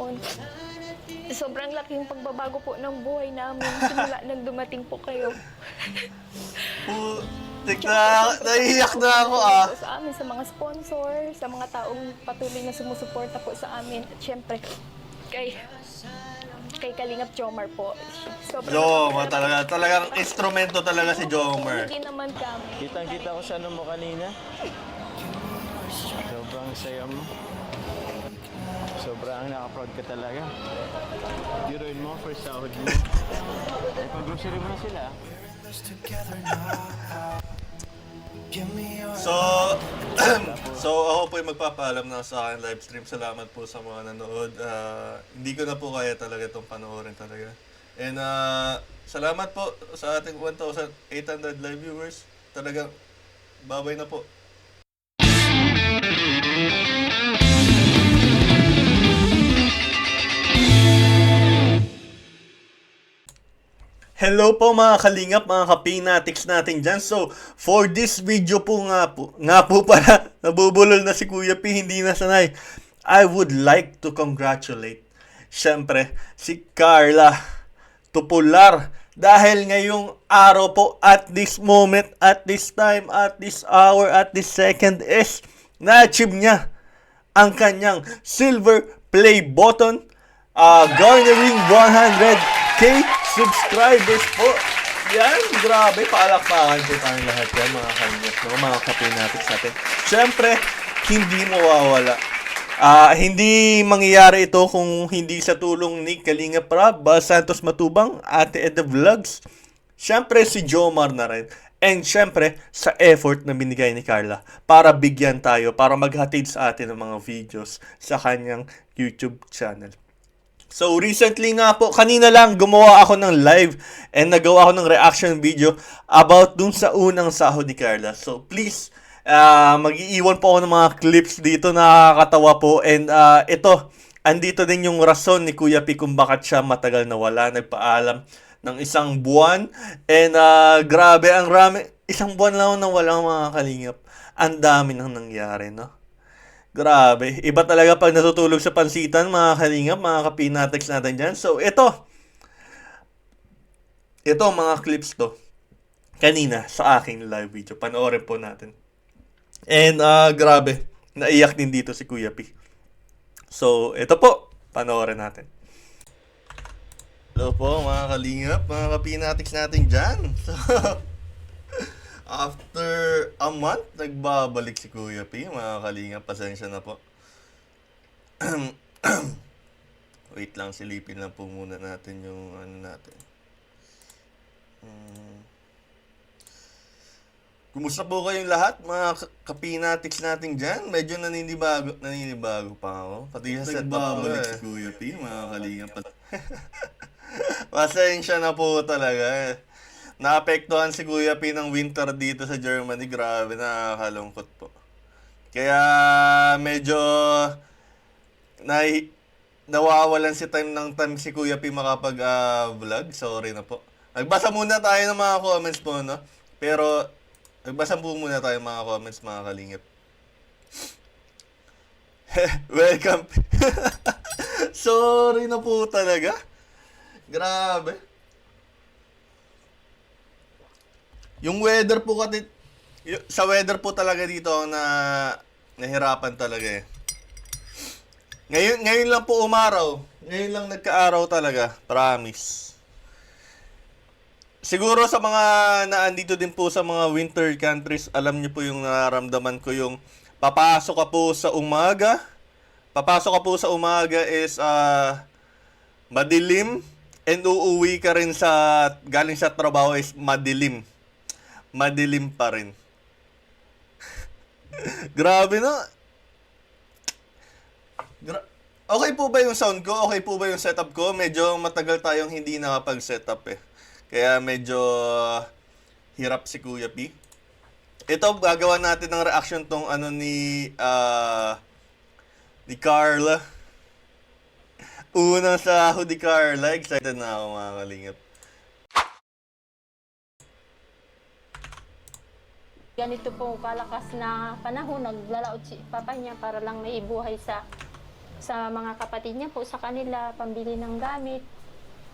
noon. Sobrang laking pagbabago po ng buhay namin simula nang dumating po kayo. Naiiyak na ako ah. Po sa amin, sa mga sponsor, sa mga taong patuloy na sumusuporta po sa amin. At syempre, kay Kalingap Jomar po. Jomar talaga. Talagang instrumento talaga si Jomar. Hindi naman kami. Kitang-kita ko sa ano mo kanina. Sobrang saya mo. Sobrang naka-proud ka talaga. Heroin mo, first sahod mo. Ay, pag-grocery mo na sila. So, so ako po yung magpapaalam na sa akin live stream. Salamat po sa mga nanood. Hindi ko na po kaya talaga itong panoorin talaga. And salamat po sa ating 1,800 live viewers. Talagang babay na po. Hello po mga kalingap, mga kapinatics natin dyan. So, for this video po nga po pala, nabubulol na si Kuya P, hindi na sanay. I would like to congratulate, syempre, si Carla Tupular. Dahil ngayong araw po, at this moment, at this time, at this hour, at this second is, na-achieve niya ang kanyang silver play button, garnering 100k subscribers po. Yan, grabe, palakpakan po tayong lahat yan, mga kanyat, no? Mga kapinatics natin. Siyempre, hindi mawawala. Hindi mangyayari ito kung hindi sa tulong ni Kalinga Prab, Santos Matubang, Ate Eda Vlogs. Siyempre, si Jomar na rin. And siyempre, sa effort na binigay ni Carla para bigyan tayo, para maghatid sa atin ng mga videos sa kanyang YouTube channel. So, recently nga po, kanina lang gumawa ako ng live and nagawa ako ng reaction video about dun sa unang sahod ni Carla. So, please, mag-iiwan po ako ng mga clips dito na nakakatawa po. And ito, andito din yung rason ni Kuya P kung bakit siya matagal nawala, nagpaalam ng isang buwan. And grabe, ang rami. Isang buwan lang nawala mga kalingap. Ang dami nang nangyari, no? Grabe. Iba talaga pag natutulog sa pansitan, mga kalingap, mga kapinatics natin dyan. So, ito mga clips to. Kanina, sa aking live video. Panoorin po natin. And, grabe. Naiyak din dito si Kuya P. So, ito po. Panoorin natin. Hello po, mga kalingap, mga kapinatics natin dyan. So, after a month, nagbabalik si Kuya P. Mga kalingap, pasensya na po. Wait lang, silipin lang po muna natin yung ano natin. Kumusta po kayong lahat, mga kapinatics natin dyan? Medyo naninibago pa ako. Pati sa set pa po si Kuya P, mga kalingap. Pasensya na po talaga. Naapektuhan si Kuya P ng winter dito sa Germany. Grabe, nakakalungkot po. Kaya medyo nawawalan si time si Kuya P makapag-vlog. Sorry na po. Nagbasa muna tayo ng mga comments po, no? Pero nagbasa po muna tayo ng mga comments, mga kalingap. Welcome. Sorry na po talaga. Grabe. Yung weather po sa weather po talaga dito na nahirapan talaga eh. Ngayon lang po umaraw. Ngayon lang nagka-araw talaga, promise. Siguro sa mga naandito din po sa mga winter countries, alam niyo po yung nararamdaman ko, yung papasok ka po sa umaga. Papasok ka po sa umaga is madilim, and uuwi ka rin galing sa trabaho is madilim. Madilim pa rin. Grabe na. Okay po ba yung sound ko? Okay po ba yung setup ko? Medyo matagal tayong hindi nakapag-setup eh. Kaya medyo hirap si Kuya P. Ito, gagawa natin ng reaction tong ano ni Carla. Unang sahod ni Carla. Excited na ako, mga kalingap. Ganito po kalakas na panahon, naglalaot si papa niya para lang may ibuhay sa sa mga kapatid niya po, sa kanila, pambili ng gamit.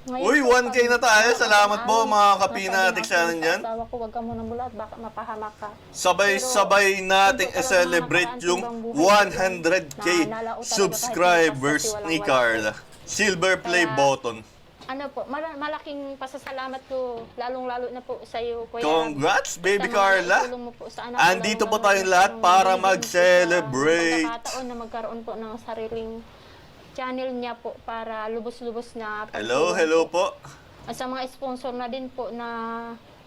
Ngayon Uy, po, 1K na tayo. Salamat po, mga kapinatik sa atin dyan. Asawa ko, wag ka muna bulat, baka mapahamak ka. Sabay-sabay nating i-celebrate yung 100K subscribers ni Carla. Silver play button. Ano po, malaking pasasalamat ko, lalong-lalo na po sa iyo, Kuya. Congrats, baby Sa mga Carla. itulong mo po sa anak ko, Andito po lalong-lalo tayong na lahat sa para mga mag-celebrate. pagkakataon na magkaroon po ng sariling channel niya po para lubos-lubos na Hello po. At sa mga sponsor na din po na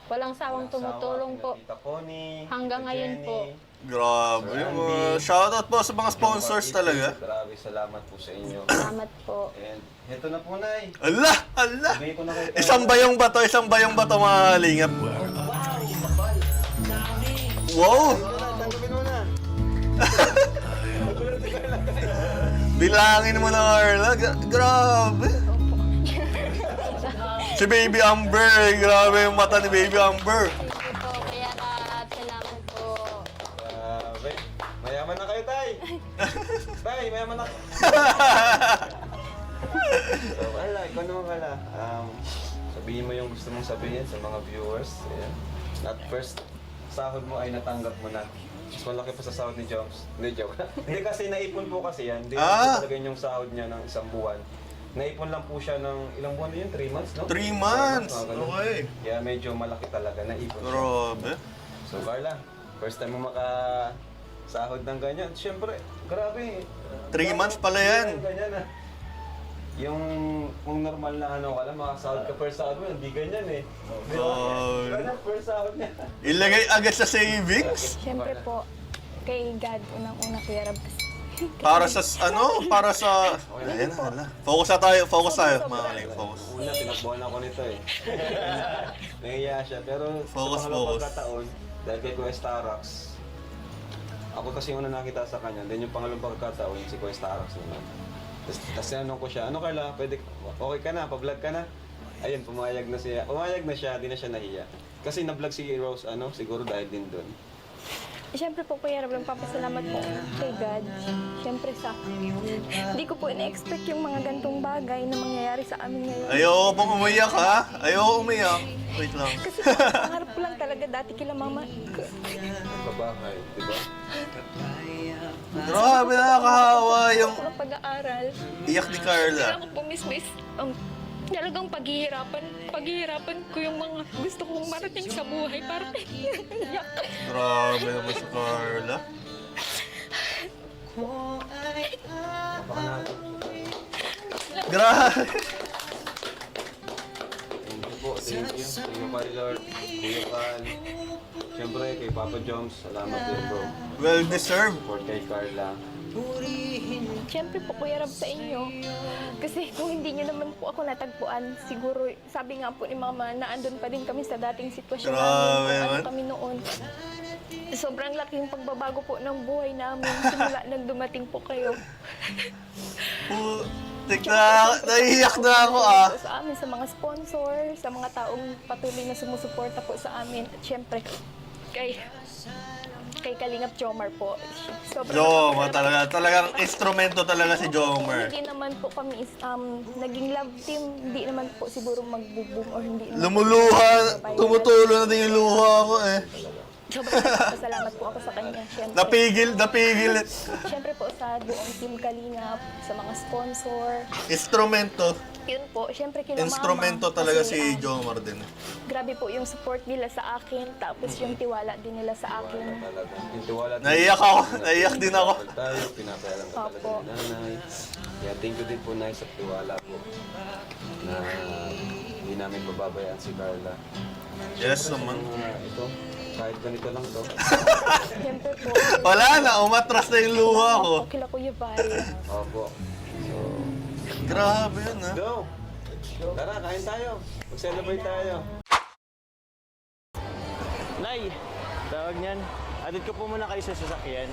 walang sawang tumutulong po Tita Connie, hanggang Tita ngayon Jenny. po. Grabe. Shoutout po sa mga sponsors talaga. Grabe, salamat po sa inyo. Salamat po. And heto na po, Nay. Allah! Sabihin ko na kayo. Isang bayong ba to? Isang bayong ba to, mga lingap? Wow! Tanggapin mo na. Bilangin mo na, Carla. Grabe. Si Baby Amber. Grabe yung mata ni Baby Amber. Thank you po, Kuya Kat. Salamat po. Grabe. Mayaman na kayo, Tay. Tay, mayaman na. So, wala, ikaw naman wala. Sabihin mo yung gusto mong sabihin sa mga viewers. Ayan. At first, sahod mo ay natanggap mo na. Mas malaki pa sa sahod ni Joms. Hindi, joke. Hindi kasi naipon po kasi yan. Hindi talaga yung sahod niya ng isang buwan. Naipon lang po siya ng ilang buwan na yun? 3 months, no? 3 months. Mga ganun. Okay. Kaya medyo malaki talaga. Naipon siya. Grabe. So Carla, first time mo makasahod ng ganyan. Siyempre, grabe. 3 months pala yan. Ganyan ah. Yung kung normal na ano ka lang, makasahod ka per sahod mo, hindi ganyan eh. Di ba? God. Ganyan per sahod niya. Ilagay agad sa savings. Siyempre po, kay God, unang-una, Kuya Rab. Para sa para sa... Ayan, hala. Focus tayo, mga kalingap. Focus. Una, tinakbuhan ako nito eh. Nahiya siya, pero Focus, sa pangalawang focus. pagkataon, dahil kay Kuya Starax, ako kasi una nakita sa kanya, then yung pangalawang pagkataon, si Kuya Starax naman. Tapos tinanong ko siya, ano Carla, okay ka na, pa-vlog ka na? Ayun, pumayag na siya, di na siya nahiya. Kasi na-vlog si Rose, siguro dahil din doon. Siyempre po, Kuya Rab, papasalamat po kay God. Siyempre sa... Hindi ko po ina-expect yung mga gantong bagay na mangyayari sa amin ngayon. Ayoko pong umiyak, ha? Ayoko umiyak. Wait lang. Kasi po, pangarap ko lang talaga dati kila mama. Babahay, di ba? Grabe, nakakahawa yung Ako ng pag-aaral. iyak ni Carla. Kaya ako po mismo is, talagang paghihirapan ko yung mga gusto kong marating sa buhay para iyak. Grabe naman si Carla. Baka natin. Grabe. Thank you po, thank you. Thank you, Pari Lord. Kuya Cal. Siyempre, kay Papa Joms, salamat din bro. Well deserved. Support kay Carla. Siyempre po, Kuya Rab, sa inyo. Kasi kung hindi nyo naman po ako natagpuan, siguro, sabi nga po ni Mama, na andun pa din kami sa dating sitwasyon Grabe namin, kung naman. ano kami noon. Sobrang laking pagbabago po ng buhay namin simula nang dumating po kayo. Putik na, naiiyak na ako Sa amin, sa mga sponsor, sa mga taong patuloy na sumusuporta po sa amin. At syempre, kay Kalingap Jomar po. Jomar talagang instrumento talaga si Jomar. Hindi naman po kami naging love team, hindi naman po siguro magbubong or hindi naman Lumuluha, tumutulo na din yung luha ko eh. Sobrang salamat po ako sa kanya. Syempre, Napigil. syempre po sa buong team Kalingap, sa mga sponsor. Instrumento. Yun po, syempre kila Instrumento Mama. talaga Kasi, si Jomar din. grabe po yung support nila sa akin, tapos yung tiwala din nila sa akin. Talaga. Yung tiwala din. Naiiyak ako. Naiiyak din ako. Tayo, pinapayalan ka talaga Opo. ni nanay. Kaya thank you din po, Nay, sa tiwala po. Na hindi namin bababayaan si Carla. Yes naman. Ito, kahit ganito lang to. Syempre po, Wala na, umatras na yung luha ko. kila Kuya Val. Opo. So, Grabe yun ha. go! Tara, kain tayo. Mag-celebrate tayo. Nay, tawag niyan. Atid ko po muna kayo sa sasakyan.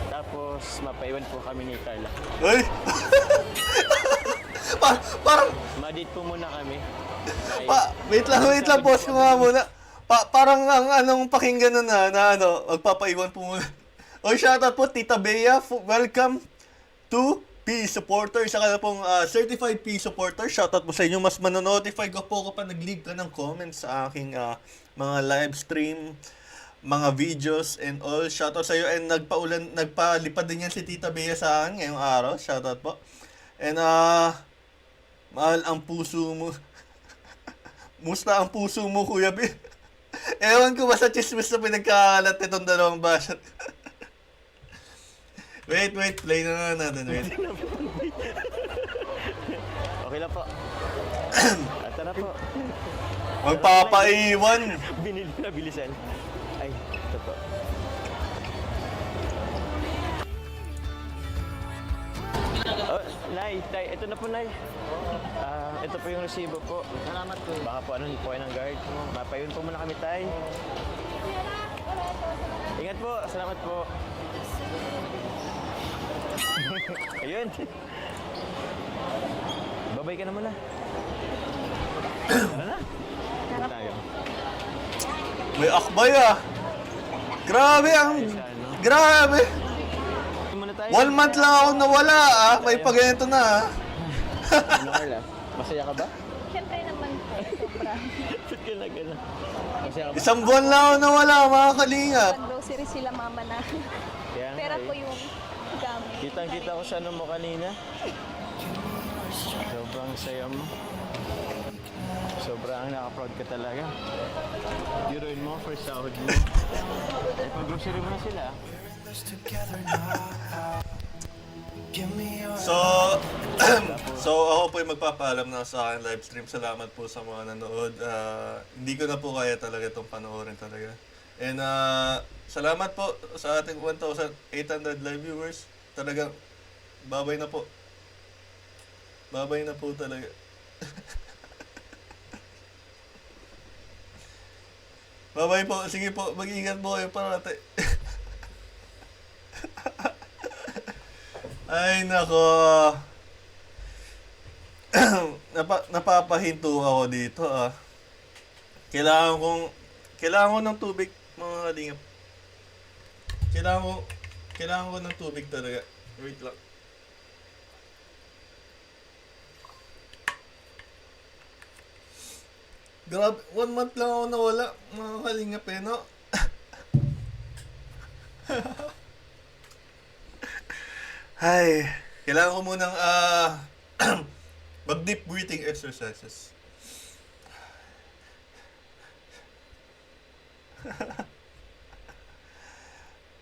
Tapos, mapaiwan po kami ni Carla. Uy! Parang, Madit po muna kami. wait lang, pause ko nga muna. Parang ang anong pakinggan nun na magpapaiwan po muna. Oy, shoutout po, Tita Bea, welcome. P supporter, saka na pong certified P supporter. Shoutout po sa inyo. Mas manonotify ko po kapag nag-leave ka ng comments sa aking mga live stream, mga videos and all. Shoutout sa iyo. And nagpalipad din yan si Tita Bea sa akin ngayong araw. Shoutout po. And mahal ang puso mo. Musta ang puso mo, Kuya B? Ewan ko ba sa chismis na pinagkakalat itong dalawang bashat. Wait, play na nga natin, wait. Okay lang po. Ito na po. Magpapaiwan. Binili na bilisan. Ay, ito po. Oh, Nay, ito na po, Nay. Ito po yung resibo po. Salamat po. Baka po ano po ng guard. Mapayun po muna kami, Tay. Ingat po. Salamat po. Ayun. Babay ka na muna. Tara na. Tara tayo. May akbay ah. Grabe ang... Grabe. Muna tayo. 1 month lang ako nawala ah. May paganito na ah. Ano, Carla? Masaya ka ba? Siyempre naman po, sobra. Ba't ka na gano'n? Masaya ka ba? 1 buwan lang ako nawala, mga kalingap. Grocery sila mama na. Kaya nga Pera eh. po yung gamit. Kitang-kita ko sa ano mo kanina. Sobrang saya mo. Sobrang naka-proud ka talaga. Biruin mo, first sahod mo. Eh, pag-grocery mo na sila. So, so ako po yung magpapaalam na sa akin live stream. Salamat po sa mga nanood. Hindi ko na po kaya talaga itong panoorin talaga. And salamat po sa ating 1,800 live viewers. Talagang babay na po. Babay na po talaga. Babay po. Sige po, mag-ingat po kayo parate. Ay, nako. Napapahinto ako dito ah. Kailangan ko ng tubig, mga kalingap. Kailangan ko ng tubig talaga. Wait lang. Grabe, 1 month lang ako nawala, mga kalingap eh, no? Ay, kailangan ko munang mag-deep breathing exercises.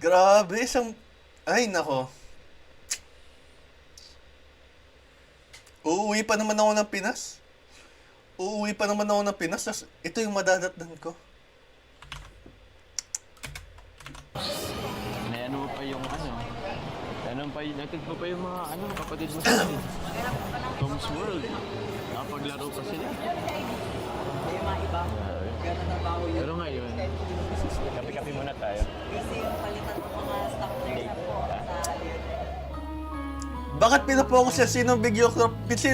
Grabe, ay, nako. Uuwi pa naman ako ng Pinas. Tas ito yung madadatnan ko. May ano pa yung ano. Nagtid mo pa yung mga ano, kapatid mo sa akin. Tom's World. Nakapaglaro pa sila. Yung mga iba, Pero ngayon, kape-kape muna tayo. kasi yung palitan ng mga stock nila po sa Bakit pinapokus siya? Sinong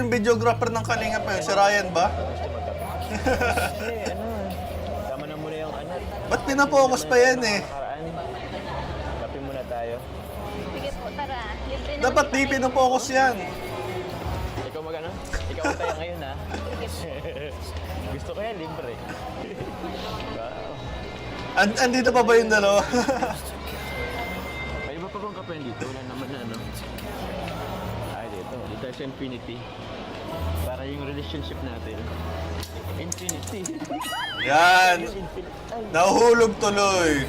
videographer ng Kalingap na yun? Si Ryan ba? Eh, ano, tama na muna yung ano. Ba't pinapokus pa yan eh? Nakaraan. Kape muna tayo. Sige po, tara. Libre na Dapat di pinapokus yan. Ikaw magano? Ikaw ang tayo ngayon ha? Gusto ko yan, libre. Wow. Andito pa ba yung dalawa? May iba pa bang kape dito? Wala naman na ano. Ay, dito. Dito sa Infinity. Para yung relationship natin. Infinity. Yan. Infinity. Ay, Nahulog tuloy.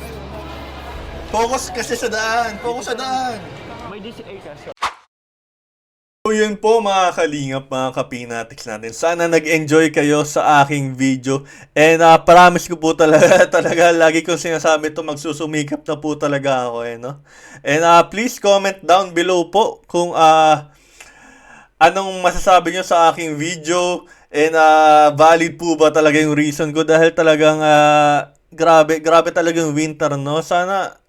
Focus kasi sa daan. Focus sa daan. may DCA ka. So yun po mga kalingap, mga kapinatics natin. Sana nag-enjoy kayo sa aking video. And promise ko po talaga, lagi kong sinasabi ito, magsusumikap na po talaga ako no? And please comment down below po kung anong masasabi nyo sa aking video. And valid po ba talaga yung reason ko. Dahil talagang grabe talaga yung winter, no? Sana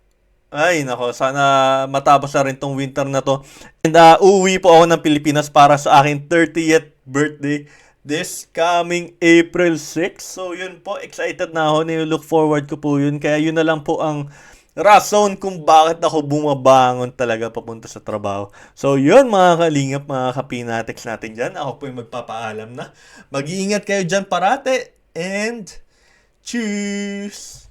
matapos na rin tong winter na to. And uuwi po ako ng Pilipinas para sa aking 30th birthday this coming April 6. So yun po, excited na ako. Look forward ko po yun. Kaya yun na lang po ang rason kung bakit ako bumabangon talaga papunta sa trabaho. So, yun mga kalingap, mga kapinatics natin dyan. Ako po yung magpapaalam na. Mag-iingat kayo dyan parate and cheers!